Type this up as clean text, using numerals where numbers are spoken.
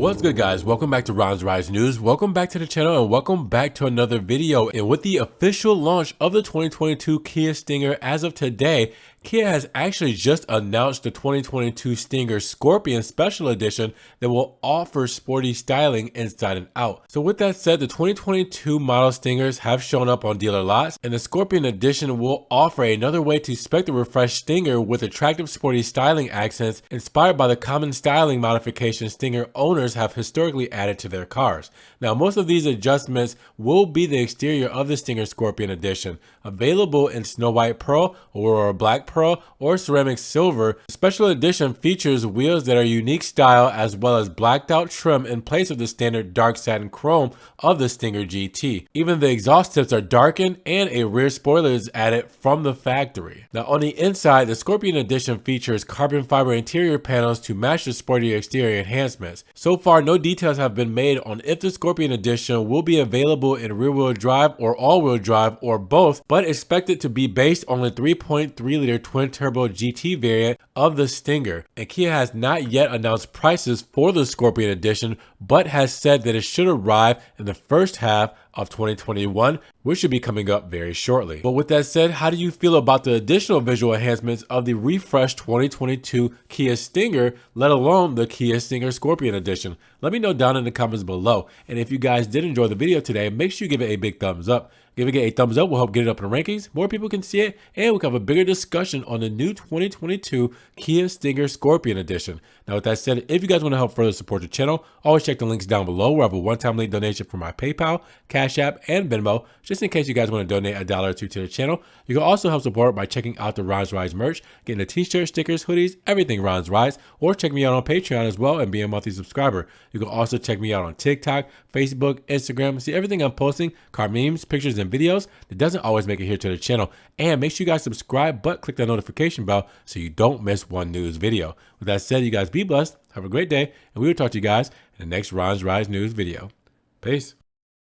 What's good, guys? Welcome back to Ron's Rise News. Welcome back to the channel and welcome back to another video. And with the official launch of the 2022 Kia Stinger as of today, Kia has actually just announced the 2022 Stinger Scorpion Special Edition that will offer sporty styling inside and out. So with that said, the 2022 model Stingers have shown up on dealer lots, and the Scorpion Edition will offer another way to spec the refreshed Stinger with attractive sporty styling accents inspired by the common styling modifications Stinger owners have historically added to their cars. Now, most of these adjustments will be the exterior of the Stinger Scorpion Edition, available in Snow White Pearl, Aurora Black Pearl, or Ceramic Silver. The Special Edition features wheels that are unique style as well as blacked out trim in place of the standard dark satin chrome of the Stinger GT. Even the exhaust tips are darkened and a rear spoiler is added from the factory. Now on the inside, the Scorpion Edition features carbon fiber interior panels to match the sporty exterior enhancements. So far, no details have been made on if the Scorpion Edition will be available in rear-wheel drive or all-wheel drive or both, but expected to be based on the 3.3-liter twin-turbo GT variant of the Stinger. And Kia has not yet announced prices for the Scorpion Edition, but has said that it should arrive in the first half of 2021, which should be coming up very shortly. But with that said, how do you feel about the additional visual enhancements of the refreshed 2022 Kia Stinger, let alone the Kia Stinger Scorpion Edition? Let me know down in the comments below. And if you guys did enjoy the video today, make sure you give it a big thumbs up. Giving it a thumbs up will help get it up in the rankings, more people can see it, and we can have a bigger discussion on the new 2022 Kia Stinger Scorpion Edition. Now with that said, if you guys want to help further support the channel, always check the links down below where I have a one-time link donation for my PayPal, Cash App, and Venmo, just in case you guys want to donate $1 or $2 to the channel. You can also help support by checking out the Ron's Rise merch, getting the t-shirts, stickers, hoodies, everything Ron's Rise, or check me out on Patreon as well and be a monthly subscriber. You can also check me out on TikTok, Facebook, Instagram, see everything I'm posting, car memes, pictures, and videos that doesn't always make it here to the channel. And make sure you guys subscribe, but click that notification bell so you don't miss one news video. With that said, you guys be blessed, have a great day, and we will talk to you guys in the next Ron's Rise News video. Peace.